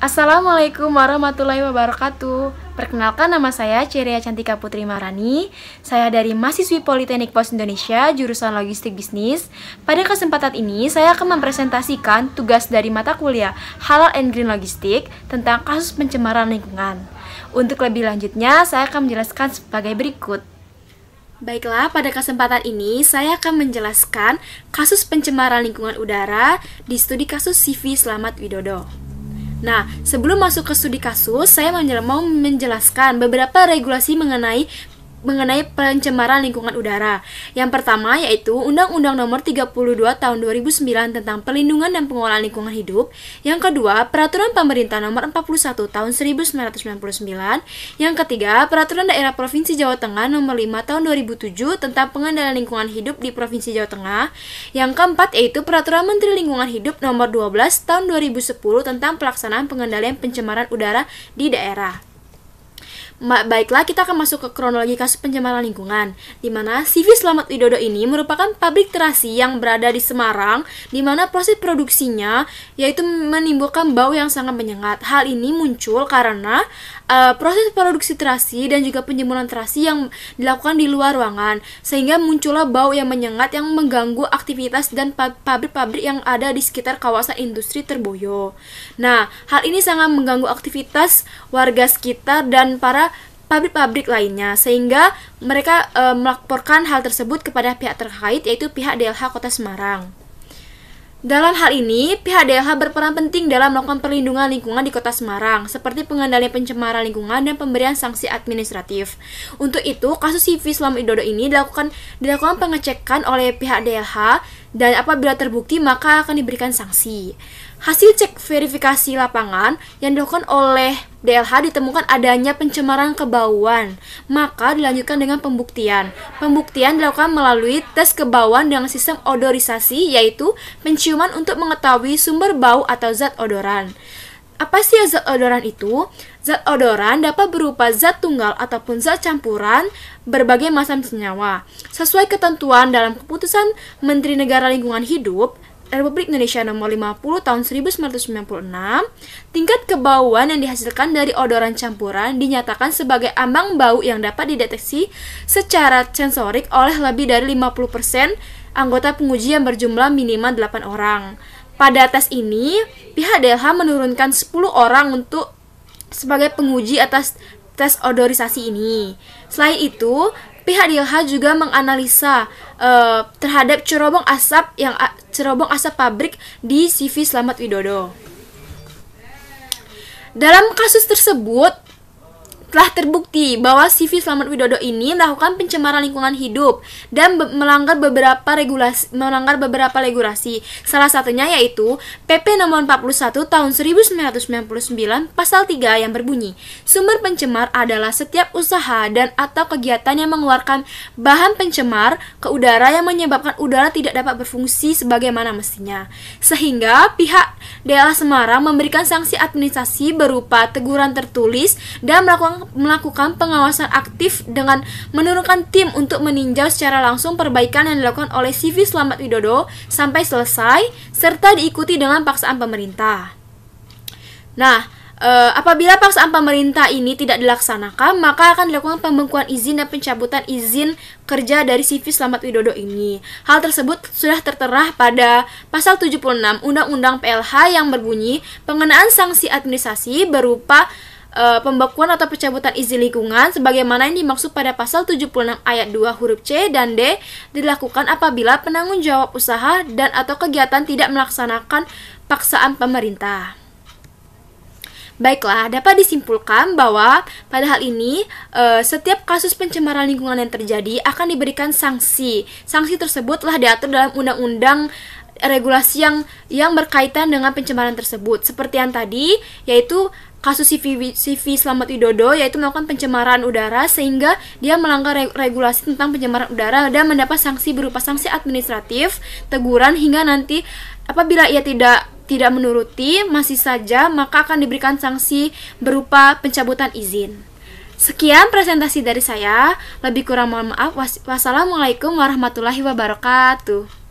Assalamualaikum warahmatullahi wabarakatuh. Perkenalkan, nama saya Ceria Cantika Putri Maharani. Saya dari mahasiswi Politeknik Pos Indonesia, jurusan Logistik Bisnis. Pada kesempatan ini, saya akan mempresentasikan tugas dari mata kuliah Halal and Green Logistik tentang kasus pencemaran lingkungan. Untuk lebih lanjutnya, saya akan menjelaskan sebagai berikut. Baiklah, pada kesempatan ini saya akan menjelaskan kasus pencemaran lingkungan udara di studi kasus CV Slamet Widodo. Nah, sebelum masuk ke studi kasus, saya mau menjelaskan beberapa regulasi mengenai pencemaran lingkungan udara. Yang pertama yaitu Undang-Undang Nomor 32 Tahun 2009 tentang Perlindungan dan Pengelolaan Lingkungan Hidup. Yang kedua, Peraturan Pemerintah Nomor 41 Tahun 1999. Yang ketiga, Peraturan Daerah Provinsi Jawa Tengah Nomor 5 Tahun 2007 tentang Pengendalian Lingkungan Hidup di Provinsi Jawa Tengah. Yang keempat yaitu Peraturan Menteri Lingkungan Hidup Nomor 12 Tahun 2010 tentang Pelaksanaan Pengendalian Pencemaran Udara di Daerah. Baiklah, kita akan masuk ke kronologi kasus pencemaran lingkungan, di mana CV Slamet Widodo ini merupakan pabrik terasi yang berada di Semarang, di mana proses produksinya yaitu menimbulkan bau yang sangat menyengat. Hal ini muncul karena proses produksi terasi dan juga penjemuran terasi yang dilakukan di luar ruangan, sehingga muncullah bau yang menyengat yang mengganggu aktivitas dan pabrik-pabrik yang ada di sekitar kawasan industri Terboyo. Nah, hal ini sangat mengganggu aktivitas warga sekitar dan para pabrik-pabrik lainnya, sehingga mereka melaporkan hal tersebut kepada pihak terkait, yaitu pihak DLH Kota Semarang. Dalam hal ini, pihak DLH berperan penting dalam melakukan perlindungan lingkungan di Kota Semarang, seperti pengendalian pencemaran lingkungan dan pemberian sanksi administratif. Untuk itu, kasus CV Slamet Widodo ini dilakukan pengecekan oleh pihak DLH, dan apabila terbukti maka akan diberikan sanksi. Hasil cek verifikasi lapangan yang dilakukan oleh DLH ditemukan adanya pencemaran kebauan, maka dilanjutkan dengan pembuktian. Pembuktian dilakukan melalui tes kebauan dengan sistem odorisasi, yaitu penciuman untuk mengetahui sumber bau atau zat odoran. Apa sih zat odoran itu? Zat odoran dapat berupa zat tunggal ataupun zat campuran berbagai macam senyawa. Sesuai ketentuan dalam Keputusan Menteri Negara Lingkungan Hidup Republik Indonesia Nomor 50 Tahun 1996, tingkat kebauan yang dihasilkan dari odoran campuran dinyatakan sebagai ambang bau yang dapat dideteksi secara sensorik oleh lebih dari 50% anggota penguji yang berjumlah minimal 8 orang. Pada tes ini, pihak DLH menurunkan 10 orang sebagai penguji atas tes odorisasi ini. Selain itu, pihak DLH juga menganalisa terhadap cerobong asap pabrik di CV Slamet Widodo. Dalam kasus tersebut telah terbukti bahwa CV Slamet Widodo ini melakukan pencemaran lingkungan hidup dan melanggar beberapa regulasi. Salah satunya yaitu PP Nomor 41 Tahun 1999 Pasal 3 yang berbunyi, sumber pencemar adalah setiap usaha dan atau kegiatan yang mengeluarkan bahan pencemar ke udara yang menyebabkan udara tidak dapat berfungsi sebagaimana mestinya. Sehingga pihak DLH Semarang memberikan sanksi administrasi berupa teguran tertulis dan melakukan pengawasan aktif dengan menurunkan tim untuk meninjau secara langsung perbaikan yang dilakukan oleh CV Slamet Widodo sampai selesai, serta diikuti dengan paksaan pemerintah. Nah, apabila paksaan pemerintah ini tidak dilaksanakan, maka akan dilakukan pembekuan izin dan pencabutan izin kerja dari CV Slamet Widodo ini. Hal tersebut sudah tertera pada pasal 76 Undang-Undang PLH yang berbunyi pengenaan sanksi administrasi berupa pembekuan atau pencabutan izin lingkungan sebagaimana yang dimaksud pada pasal 76 ayat 2 huruf C dan D dilakukan apabila penanggung jawab usaha dan atau kegiatan tidak melaksanakan paksaan pemerintah. Baiklah, dapat disimpulkan bahwa pada hal ini setiap kasus pencemaran lingkungan yang terjadi akan diberikan sanksi. Sanksi tersebut telah diatur dalam undang-undang regulasi yang berkaitan dengan pencemaran tersebut. Seperti yang tadi, yaitu kasus CV Slamet Widodo, yaitu melakukan pencemaran udara sehingga dia melanggar regulasi tentang pencemaran udara dan mendapat sanksi berupa sanksi administratif, teguran, hingga nanti apabila ia tidak menuruti masih saja maka akan diberikan sanksi berupa pencabutan izin. Sekian presentasi dari saya, lebih kurang mohon maaf. Wassalamualaikum warahmatullahi wabarakatuh.